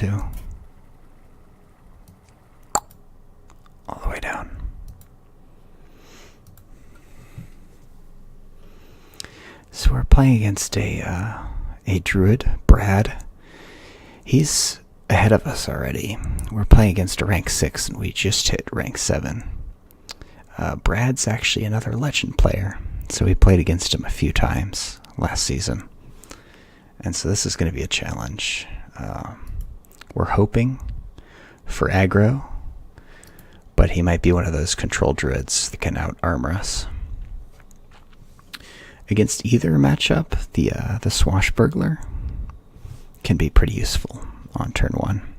too. All the way down. So we're playing against a druid, Brad. He's ahead of us already. We're playing against a rank 6 and we just hit rank 7. Brad's actually another legend player, so we played against him a few times last season. And so this is going to be a challenge. We're hoping for aggro, but he might be one of those control druids that can out-armor us. Against either matchup, the Swashbuckler can be pretty useful on turn 1.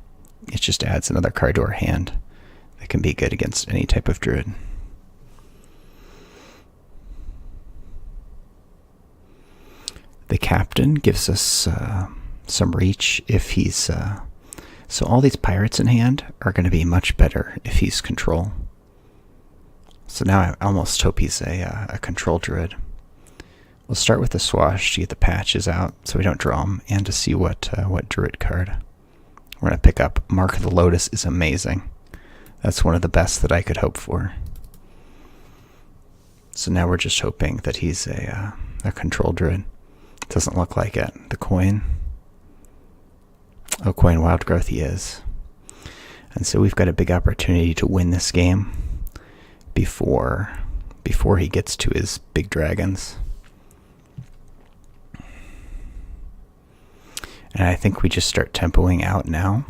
It just adds another card to our hand that can be good against any type of druid. The captain gives us some reach if he's... so all these pirates in hand are going to be much better if he's control. So now I almost hope he's a control druid. We'll start with the Swash to get the patches out so we don't draw them, and to see what druid card we're going to pick up. Mark of the Lotus is amazing. That's one of the best that I could hope for. So now we're just hoping that he's a control druid. Doesn't look like it. The coin. Oh, coin wild growth he is. And so we've got a big opportunity to win this game before he gets to his big dragons. And I think we just start tempoing out now.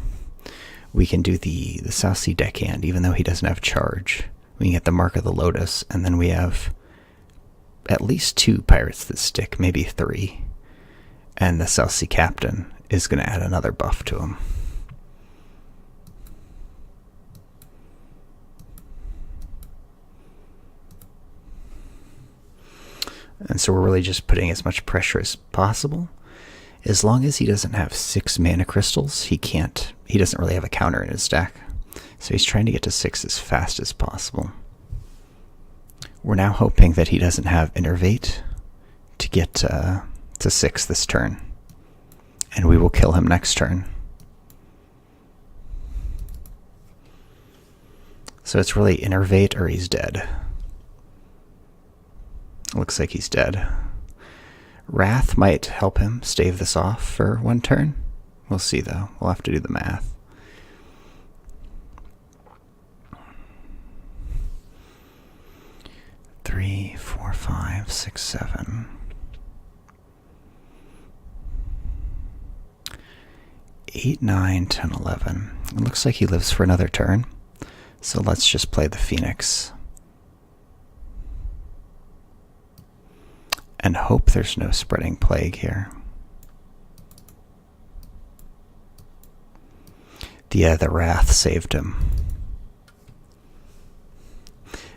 We can do the South Sea Deckhand, even though he doesn't have charge. We can get the Mark of the Lotus, and then we have at least 2 pirates that stick, maybe 3. And the South Sea Captain is going to add another buff to him. And so we're really just putting as much pressure as possible. As long as he doesn't have 6 mana crystals, he doesn't really have a counter in his deck. So he's trying to get to 6 as fast as possible. We're now hoping that he doesn't have Innervate to get to 6 this turn. And we will kill him next turn. So it's really Innervate or he's dead. Looks like he's dead. Wrath might help him stave this off for 1 turn. We'll see, though. We'll have to do the math. Three, 4, 5, 6, 7. 8, 9, 10, 11. It looks like he lives for another turn. So let's just play the Phoenix. And hope there's no spreading plague here. The Wrath saved him.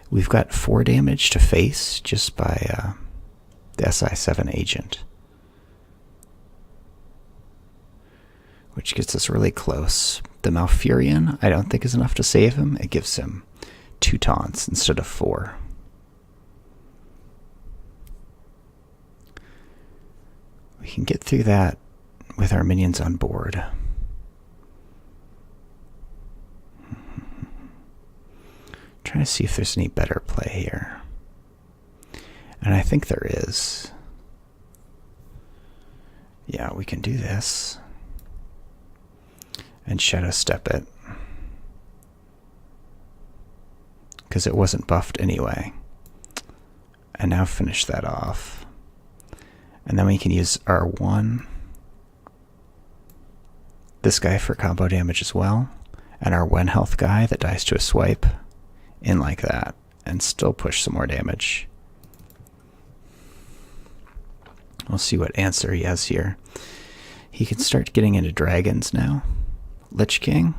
We've got 4 damage to face just by the SI7 agent, which gets us really close. The Malfurion I don't think is enough to save him. It gives him 2 taunts instead of 4. We can get through that with our minions on board. Trying to see if there's any better play here. And I think there is. Yeah, we can do this. And Shadow Step it. Because it wasn't buffed anyway. And now finish that off. And then we can use R1, this guy for combo damage as well, and our 1 health guy that dies to a swipe in like that, and still push some more damage. We'll see what answer he has here. He can start getting into dragons now. Lich King.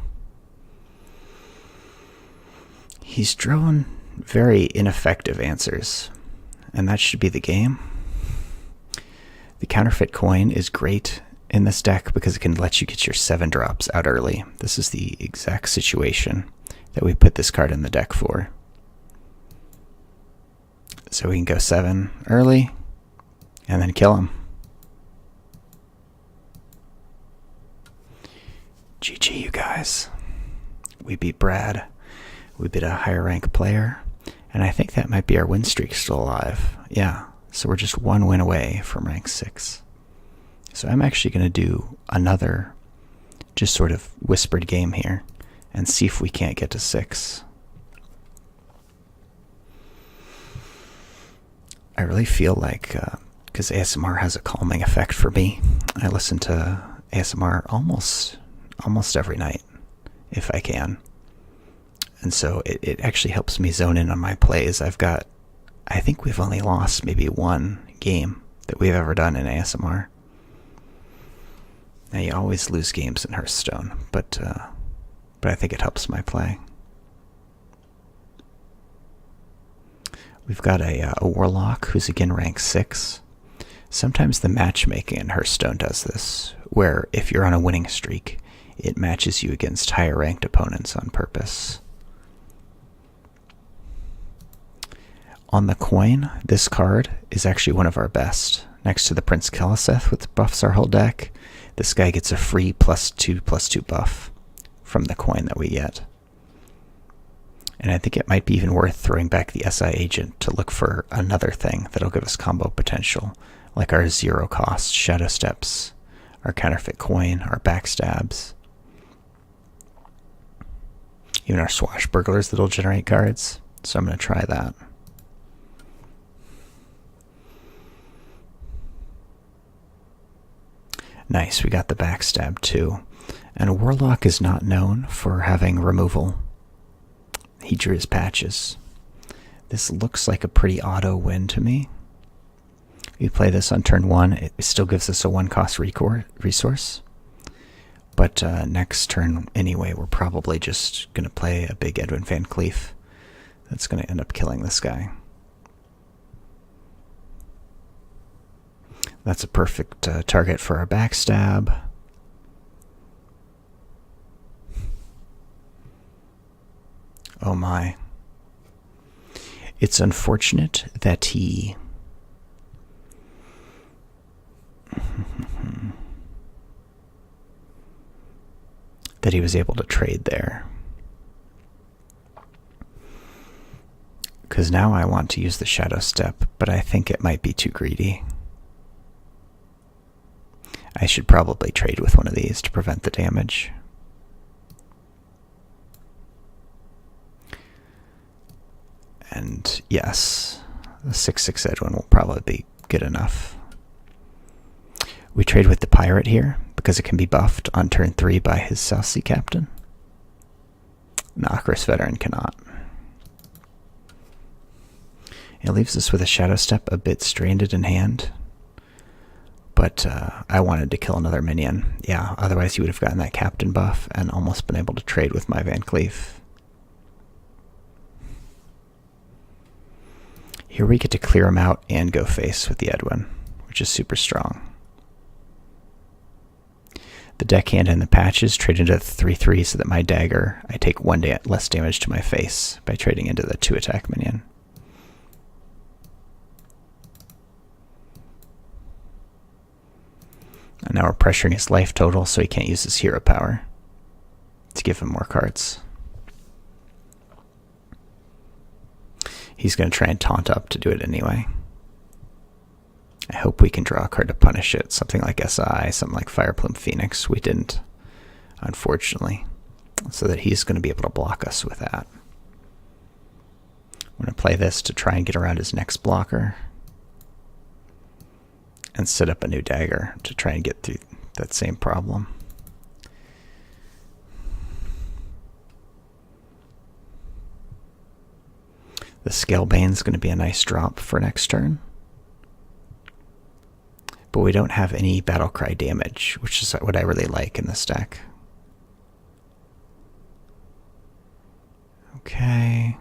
He's drawn very ineffective answers, and that should be the game. The counterfeit coin is great in this deck because it can let you get your 7 drops out early. This is the exact situation that we put this card in the deck for. So we can go 7 early and then kill him. GG, you guys. We beat Brad. We beat a higher rank player. And I think that might be our win streak still alive. Yeah, so we're just one win away from rank 6. So I'm actually going to do another just sort of whispered game here and see if we can't get to 6. I really feel like, because ASMR has a calming effect for me, I listen to ASMR almost every night, if I can. And so it actually helps me zone in on my plays. I think we've only lost maybe one game that we've ever done in ASMR. Now, you always lose games in Hearthstone, but I think it helps my play. We've got a Warlock who's again rank 6. Sometimes the matchmaking in Hearthstone does this, where if you're on a winning streak, it matches you against higher ranked opponents on purpose. On the coin, this card is actually one of our best. Next to the Prince Keleseth, which buffs our whole deck, this guy gets a free +2/+2 buff from the coin that we get. And I think it might be even worth throwing back the SI agent to look for another thing that'll give us combo potential, like our 0-cost Shadow Steps, our counterfeit coin, our backstabs, even our swashbucklers that'll generate cards. So I'm going to try that. Nice, we got the backstab too. And a Warlock is not known for having removal. He drew his patches. This looks like a pretty auto win to me. We play this on turn 1. It still gives us a 1-cost resource. But next turn, anyway, we're probably just going to play a big Edwin Van Cleef. That's going to end up killing this guy. That's a perfect target for our backstab. Oh my. It's unfortunate that he... that he was able to trade there. Because now I want to use the Shadow Step, but I think it might be too greedy. I should probably trade with one of these to prevent the damage. And yes, the 6/6 Edwin will probably be good enough. We trade with the Pirate here because it can be buffed on turn 3 by his South Sea Captain. Nokris Veteran cannot. It leaves us with a Shadow Step a bit stranded in hand. But I wanted to kill another minion. Yeah, otherwise he would have gotten that Captain buff and almost been able to trade with my Van Cleef. Here we get to clear him out and go face with the Edwin, which is super strong. The deckhand and the patches trade into the 3/3 so that my dagger, I take 1 less damage to my face by trading into the 2-attack minion. And now we're pressuring his life total so he can't use his hero power to give him more cards. He's going to try and taunt up to do it anyway. I hope we can draw a card to punish it. Something like SI, something like Fireplume Phoenix. We didn't, unfortunately. So that he's going to be able to block us with that. I'm going to play this to try and get around his next blocker. And set up a new dagger to try and get through that same problem. The Scalebane is going to be a nice drop for next turn. But we don't have any Battlecry damage, which is what I really like in this deck. Okay.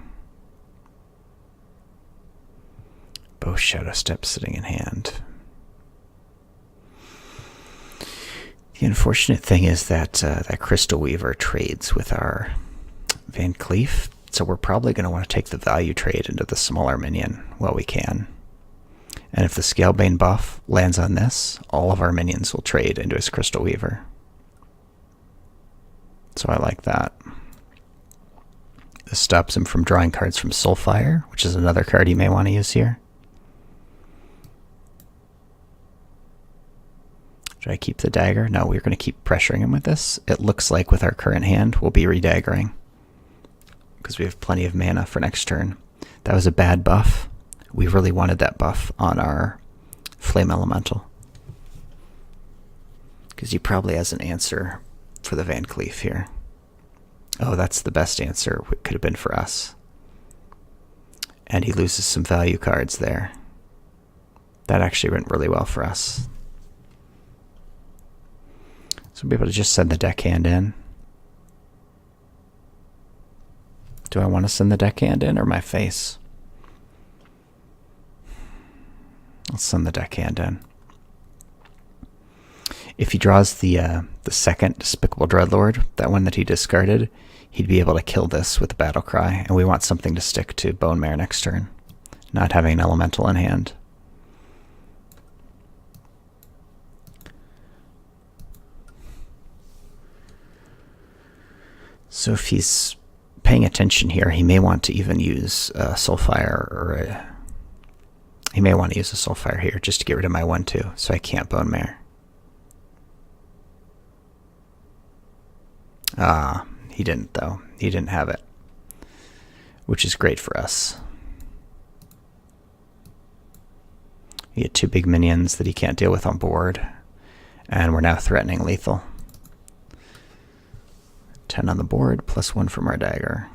Both Shadow Steps sitting in hand. The unfortunate thing is that that Crystal Weaver trades with our Van Cleef, so we're probably going to want to take the value trade into the smaller minion while we can. And if the Scalebane buff lands on this, all of our minions will trade into his Crystal Weaver. So I like that. This stops him from drawing cards from Soulfire, which is another card he may want to use here. Should I keep the dagger? No, we're going to keep pressuring him with this. It looks like with our current hand, we'll be redaggering, because we have plenty of mana for next turn. That was a bad buff. We really wanted that buff on our Flame Elemental, because he probably has an answer for the Van Cleef here. Oh, that's the best answer it could have been for us. And he loses some value cards there. That actually went really well for us. So we'll be able to just send the deckhand in. Do I want to send the deckhand in or my face? Let's send the deckhand in. If he draws the second Despicable Dreadlord, that one that he discarded, he'd be able to kill this with the Battle Cry, and we want something to stick to Bone Mare next turn, not having an elemental in hand. So if he's paying attention here, he may want to even use Soulfire, or he may want to use a Soulfire here just to get rid of my 1/2, so I can't Bone Mare. He didn't, though. He didn't have it, which is great for us. He had 2 big minions that he can't deal with on board, and we're now threatening lethal. 10 on the board, +1 from our dagger.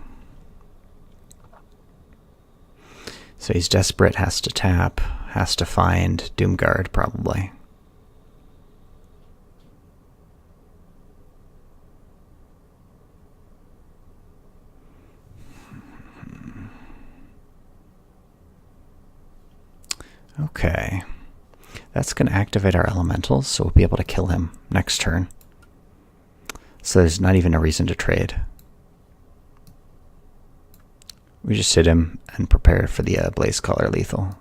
So he's desperate, has to tap, has to find Doomguard, probably. Okay, that's going to activate our elementals, so we'll be able to kill him next turn. So there's not even a reason to trade. We just hit him and prepare for the Blazecaller lethal.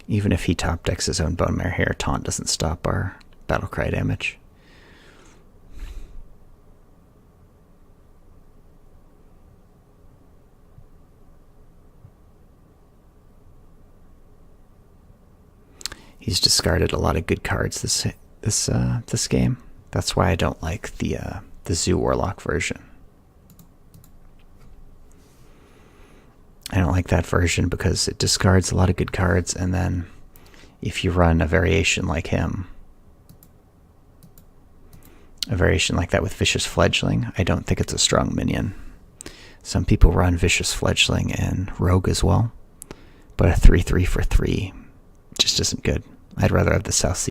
Even if he top decks his own Bone Mare here, Taunt doesn't stop our Battlecry damage. He's discarded a lot of good cards this game. That's why I don't like the Zoo Warlock version. I don't like that version because it discards a lot of good cards, and then if you run a variation like him, a variation like that with Vicious Fledgling, I don't think it's a strong minion. Some people run Vicious Fledgling and Rogue as well, but a 3/3 for 3 just isn't good. I'd rather have the South Sea